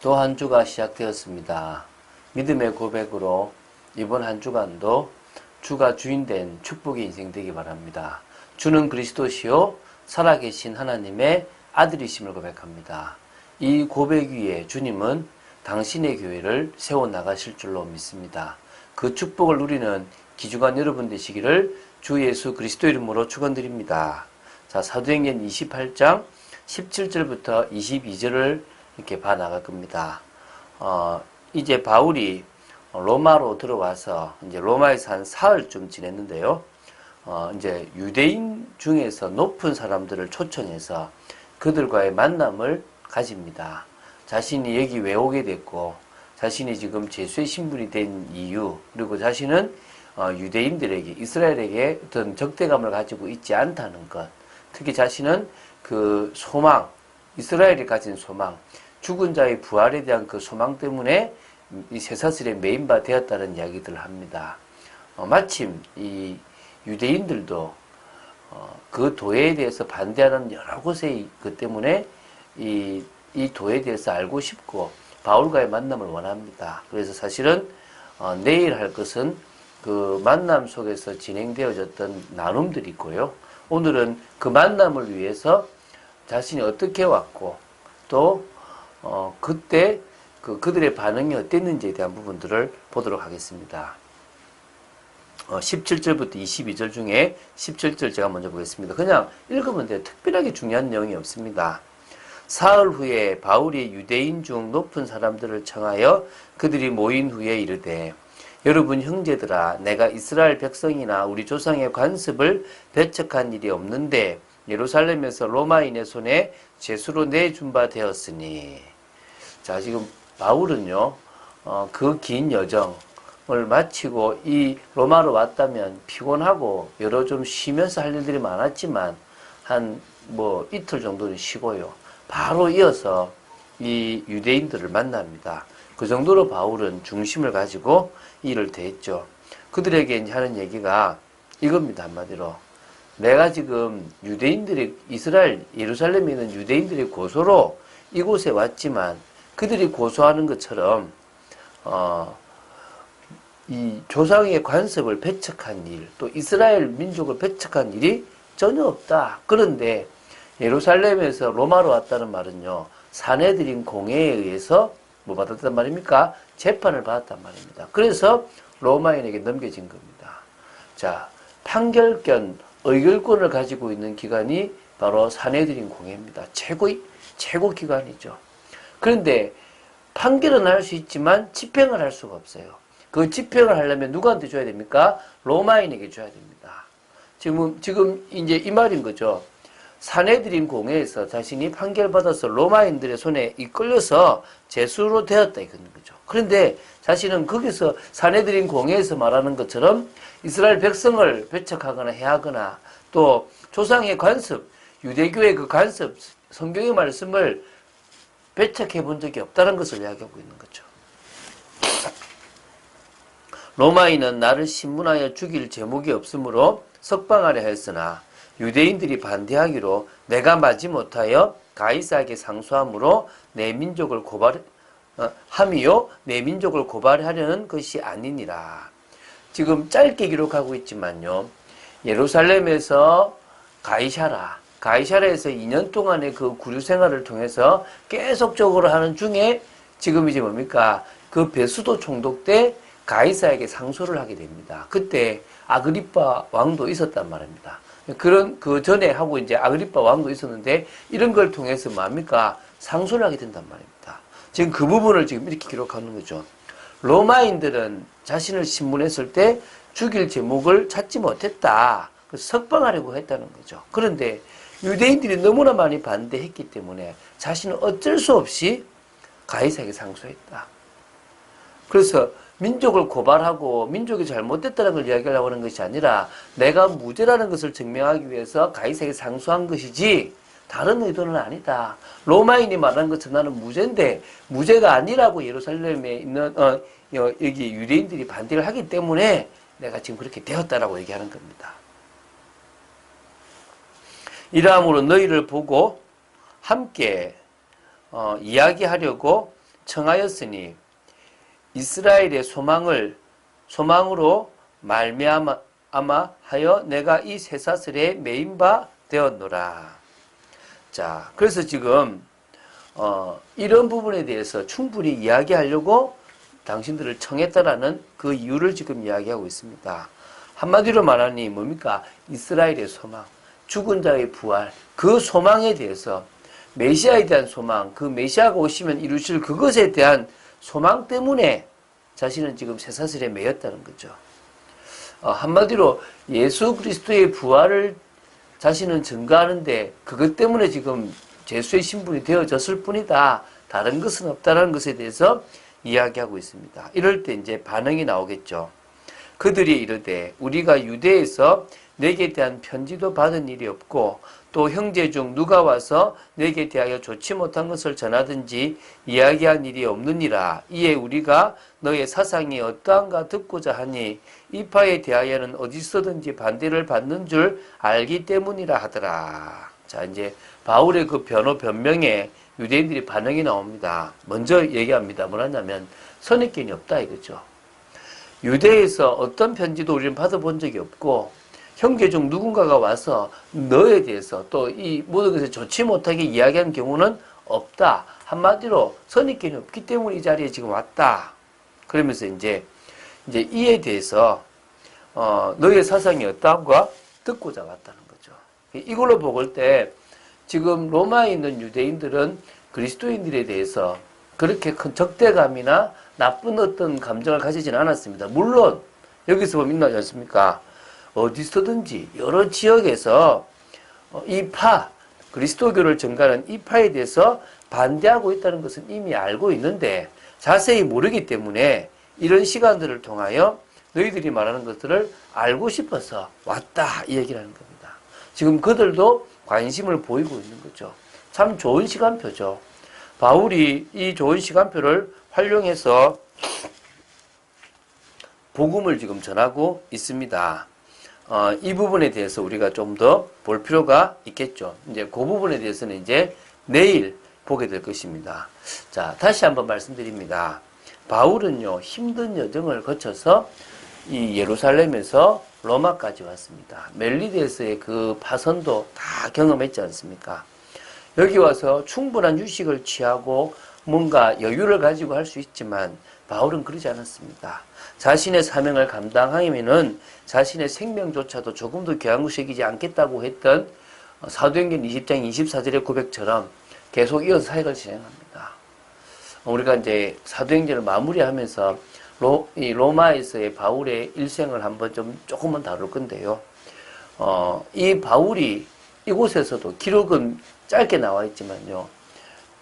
또 한 주가 시작되었습니다. 믿음의 고백으로 이번 한 주간도 주가 주인된 축복의 인생 되기 바랍니다. 주는 그리스도시요 살아계신 하나님의 아들이심을 고백합니다. 이 고백 위에 주님은 당신의 교회를 세워나가실 줄로 믿습니다. 그 축복을 누리는 기주간 여러분 되시기를 주 예수 그리스도 이름으로 축원드립니다. 자, 사도행전 28장 17절부터 22절을 이렇게 봐 나갈 겁니다. 이제 바울이 로마로 들어와서 이제 로마에서 한 사흘쯤 지냈는데요. 이제 유대인 중에서 높은 사람들을 초청해서 그들과의 만남을 가집니다. 자신이 여기 왜 오게 됐고, 자신이 지금 제수의 신분이 된 이유, 그리고 자신은 유대인들에게, 이스라엘에게 어떤 적대감을 가지고 있지 않다는 것, 특히 자신은 그 소망, 이스라엘이 가진 소망, 죽은 자의 부활에 대한 그 소망 때문에 이 쇠사슬에 매인 바 되었다는 이야기들을 합니다. 마침 이 유대인들도 그 도에 대해서 반대하는 여러 곳의 그 때문에 이 도에 대해서 알고 싶고 바울과의 만남을 원합니다. 그래서 사실은 내일 할 것은 그 만남 속에서 진행되어졌던 나눔들이 있고요. 오늘은 그 만남을 위해서 자신이 어떻게 왔고 또 그때 그들의 반응이 어땠는지에 대한 부분들을 보도록 하겠습니다. 17절부터 22절 중에 17절 제가 먼저 보겠습니다. 그냥 읽으면 돼요. 특별하게 중요한 내용이 없습니다. 사흘 후에 바울이 유대인 중 높은 사람들을 청하여 그들이 모인 후에 이르되 여러분 형제들아 내가 이스라엘 백성이나 우리 조상의 관습을 배척한 일이 없는데 예루살렘에서 로마인의 손에 죄수로 내준 바 되었으니. 자, 지금 바울은요, 그 긴 여정을 마치고 이 로마로 왔다면 피곤하고 여러 좀 쉬면서 할 일들이 많았지만 한 이틀 정도는 쉬고요. 바로 이어서 이 유대인들을 만납니다. 그 정도로 바울은 중심을 가지고 일을 대했죠. 그들에게 이제 하는 얘기가 이겁니다, 한마디로. 내가 지금 이스라엘, 예루살렘에 있는 유대인들의 고소로 이곳에 왔지만 그들이 고소하는 것처럼, 이 조상의 관습을 배척한 일, 또 이스라엘 민족을 배척한 일이 전혀 없다. 그런데 예루살렘에서 로마로 왔다는 말은요, 사내들인 공회에 의해서 뭐 받았단 말입니까? 재판을 받았단 말입니다. 그래서 로마인에게 넘겨진 겁니다. 자, 판결권, 의결권을 가지고 있는 기관이 바로 사내들인 공회입니다. 최고 기관이죠. 그런데 판결은 할 수 있지만 집행을 할 수가 없어요. 그 집행을 하려면 누구한테 줘야 됩니까? 로마인에게 줘야 됩니다. 지금 이제 이 말인 거죠. 사내들인 공회에서 자신이 판결받아서 로마인들의 손에 이끌려서 죄수로 되었다 이거는 거죠. 그런데 자신은 거기서 사내들인 공회에서 말하는 것처럼 이스라엘 백성을 배척하거나 해하거나 또 조상의 관습, 유대교의 그 관습, 성경의 말씀을 배척해 본 적이 없다는 것을 이야기하고 있는 거죠. 로마인은 나를 신문하여 죽일 제목이 없으므로 석방하려 했으나 유대인들이 반대하기로 내가 마지못하여 가이사에게 상소함으로 내 민족을 고발하려는 것이 아니니라. 지금 짧게 기록하고 있지만요. 예루살렘에서 가이사라에서 2년 동안의 그 구류 생활을 통해서 계속적으로 하는 중에 지금 이제 뭡니까? 그 베수도 총독 때 가이사에게 상소를 하게 됩니다. 그때 아그리빠 왕도 있었단 말입니다. 그 전에 하고 이제 아그리빠 왕도 있었는데 이런 걸 통해서 뭡니까? 상소를 하게 된단 말입니다. 지금 그 부분을 지금 이렇게 기록하는 거죠. 로마인들은 자신을 신문했을 때 죽일 제목을 찾지 못했다. 그래서 석방하려고 했다는 거죠. 그런데 유대인들이 너무나 많이 반대했기 때문에 자신은 어쩔 수 없이 가이사에게 상소했다. 그래서 민족을 고발하고 민족이 잘못됐다는 걸 이야기하려고 하는 것이 아니라 내가 무죄라는 것을 증명하기 위해서 가이사에게 상소한 것이지 다른 의도는 아니다. 로마인이 말한 것처럼 나는 무죄인데 무죄가 아니라고 예루살렘에 있는 여기 유대인들이 반대를 하기 때문에 내가 지금 그렇게 되었다라고 얘기하는 겁니다. 이러함으로 너희를 보고 함께 이야기하려고 청하였으니 이스라엘의 소망으로 말미암아 하여 내가 이 쇠사슬에 매인 바 되었노라. 자, 그래서 지금 이런 부분에 대해서 충분히 이야기하려고 당신들을 청했다라는 그 이유를 지금 이야기하고 있습니다. 한마디로 말하니 뭡니까? 이스라엘의 소망, 죽은 자의 부활, 그 소망에 대해서 메시아에 대한 소망, 그 메시아가 오시면 이루실 그것에 대한 소망 때문에 자신은 지금 쇠사슬에 매였다는 거죠. 한마디로 예수 그리스도의 부활을 자신은 증거하는데 그것 때문에 지금 제수의 신분이 되어졌을 뿐이다. 다른 것은 없다는 것에 대해서 이야기하고 있습니다. 이럴 때 이제 반응이 나오겠죠. 그들이 이르되 우리가 유대에서 내게 대한 편지도 받은 일이 없고 또 형제 중 누가 와서 내게 대하여 좋지 못한 것을 전하든지 이야기한 일이 없느니라. 이에 우리가 너의 사상이 어떠한가 듣고자 하니 이파에 대하여는 어디서든지 반대를 받는 줄 알기 때문이라 하더라. 자, 이제 바울의 그 변명에 유대인들이 반응이 나옵니다. 먼저 얘기합니다. 뭐라냐면 선입견이 없다 이거죠. 유대에서 어떤 편지도 우리는 받아본 적이 없고 형제 중 누군가가 와서 너에 대해서 또 이 모든 것을 좋지 못하게 이야기하는 경우는 없다. 한마디로 선입견이 없기 때문에 이 자리에 지금 왔다. 그러면서 이제 이에 대해서 너의 사상이 어떠한가 듣고자 왔다는 거죠. 이걸로 볼 때 지금 로마에 있는 유대인들은 그리스도인들에 대해서 그렇게 큰 적대감이나 나쁜 어떤 감정을 가지지는 않았습니다. 물론 여기서 보면 있지 않습니까? 어디서든지 여러 지역에서 그리스도교를 전가하는 이 파에 대해서 반대하고 있다는 것은 이미 알고 있는데 자세히 모르기 때문에 이런 시간들을 통하여 너희들이 말하는 것들을 알고 싶어서 왔다 이 얘기를 하는 겁니다. 지금 그들도 관심을 보이고 있는 거죠. 참 좋은 시간표죠. 바울이 이 좋은 시간표를 활용해서 복음을 지금 전하고 있습니다. 이 부분에 대해서 우리가 좀 더 볼 필요가 있겠죠. 이제 그 부분에 대해서는 이제 내일 보게 될 것입니다. 자, 다시 한번 말씀드립니다. 바울은요, 힘든 여정을 거쳐서 이 예루살렘에서 로마까지 왔습니다. 멜리데스의 그 파선도 다 경험했지 않습니까? 여기 와서 충분한 휴식을 취하고 뭔가 여유를 가지고 할 수 있지만 바울은 그러지 않았습니다. 자신의 사명을 감당하면은 자신의 생명조차도 조금도 귀한구색이지 않겠다고 했던 사도행전 20장 24절의 고백처럼 계속 이어서 사역을 진행합니다. 우리가 이제 사도행전을 마무리하면서 로마에서의 바울의 일생을 한번 조금만 다룰 건데요. 이 바울이 이곳에서도 기록은 짧게 나와 있지만요.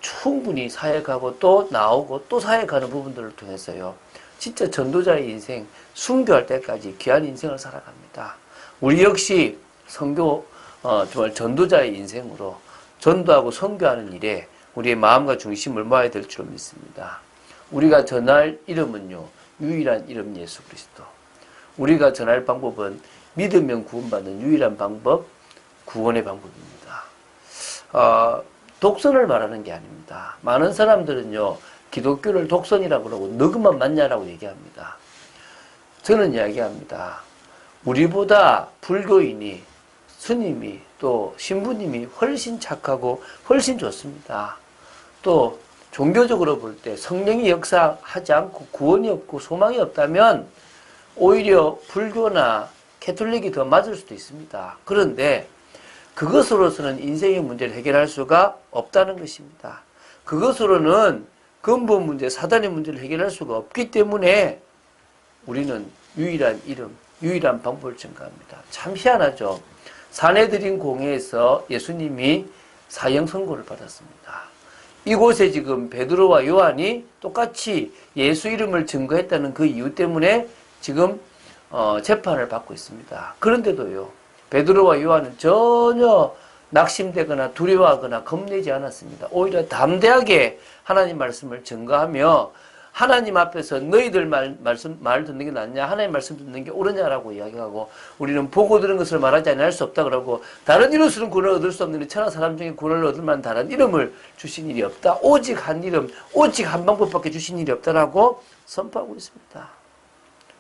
충분히 사역하고 또 나오고 또 사역하는 부분들을 통해서요. 진짜 전도자의 인생, 순교할 때까지 귀한 인생을 살아갑니다. 우리 역시 정말 전도자의 인생으로 전도하고 선교하는 일에 우리의 마음과 중심을 모아야 될 줄 믿습니다. 우리가 전할 이름은요, 유일한 이름 예수 그리스도. 우리가 전할 방법은 믿으면 구원받는 유일한 방법, 구원의 방법입니다. 독선을 말하는 게 아닙니다. 많은 사람들은요, 기독교를 독선이라고 그러고 너 그만 맞냐라고 얘기합니다. 저는 이야기합니다. 우리보다 불교인이, 스님이, 또 신부님이 훨씬 착하고 훨씬 좋습니다. 또 종교적으로 볼 때 성령이 역사하지 않고 구원이 없고 소망이 없다면 오히려 불교나 캐톨릭이 더 맞을 수도 있습니다. 그런데 그것으로서는 인생의 문제를 해결할 수가 없다는 것입니다. 그것으로는 근본 문제, 사단의 문제를 해결할 수가 없기 때문에 우리는 유일한 이름, 유일한 방법을 전가합니다. 참 희한하죠. 사내들인 공회에서 예수님이 사형 선고를 받았습니다. 이곳에 지금 베드로와 요한이 똑같이 예수 이름을 증거했다는 그 이유 때문에 지금 재판을 받고 있습니다. 그런데도요, 베드로와 요한은 전혀 낙심되거나 두려워하거나 겁내지 않았습니다. 오히려 담대하게 하나님 말씀을 증거하며 하나님 앞에서 너희들 말 듣는 게 낫냐, 하나님 말씀 듣는 게 옳으냐라고 이야기하고, 우리는 보고 들은 것을 말하지 아니할 수 없다 그러고, 다른 이름으로는 구원을 얻을 수 없는 천하 사람 중에 구원을 얻을 만한 다른 이름을 주신 일이 없다. 오직 한 이름, 오직 한 방법밖에 주신 일이 없다라고 선포하고 있습니다.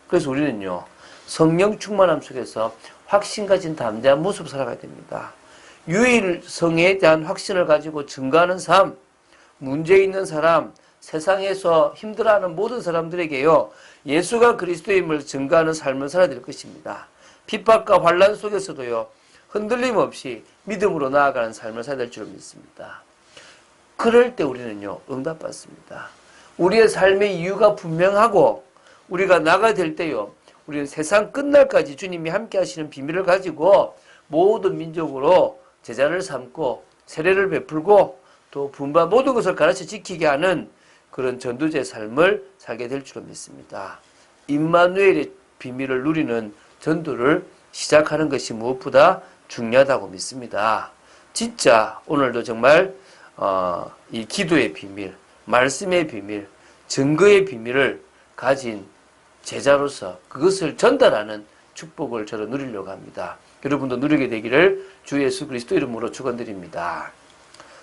그래서 우리는요, 성령 충만함 속에서 확신 가진 담대한 모습을 살아가야 됩니다. 유일성에 대한 확신을 가지고 증거하는 삶, 문제 있는 사람, 세상에서 힘들어하는 모든 사람들에게요, 예수가 그리스도임을 증거하는 삶을 살아야 될 것입니다. 핍박과 환난 속에서도요, 흔들림 없이 믿음으로 나아가는 삶을 살아야 될 줄 믿습니다. 그럴 때 우리는요, 응답받습니다. 우리의 삶의 이유가 분명하고 우리가 나가야 될 때요, 우리는 세상 끝날까지 주님이 함께 하시는 비밀을 가지고 모든 민족으로 제자를 삼고 세례를 베풀고 또 분반 모든 것을 가르쳐 지키게 하는 그런 전도자의 삶을 살게 될 줄로 믿습니다. 임마누엘의 비밀을 누리는 전도를 시작하는 것이 무엇보다 중요하다고 믿습니다. 진짜 오늘도 정말 이 기도의 비밀, 말씀의 비밀, 증거의 비밀을 가진 제자로서 그것을 전달하는 축복을 저는 누리려고 합니다. 여러분도 누리게 되기를 주 예수 그리스도 이름으로 축원드립니다.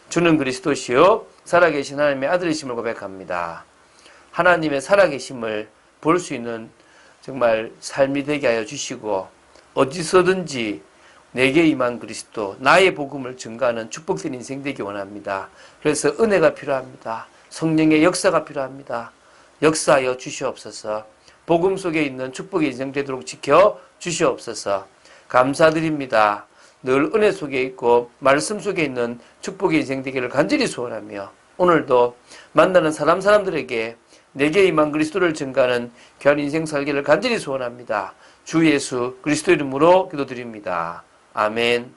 주는 그리스도시요 살아계신 하나님의 아들이심을 고백합니다. 하나님의 살아계심을 볼 수 있는 정말 삶이 되게 하여 주시고, 어디서든지 내게 임한 그리스도, 나의 복음을 증거하는 축복된 인생 되기 원합니다. 그래서 은혜가 필요합니다. 성령의 역사가 필요합니다. 역사하여 주시옵소서. 복음 속에 있는 축복의 인생 되도록 지켜 주시옵소서. 감사드립니다. 늘 은혜 속에 있고 말씀 속에 있는 축복의 인생 되기를 간절히 소원하며, 오늘도 만나는 사람들에게 내게 임한 그리스도를 증거하는 귀한 인생 살기를 간절히 소원합니다. 주 예수 그리스도 이름으로 기도드립니다. 아멘.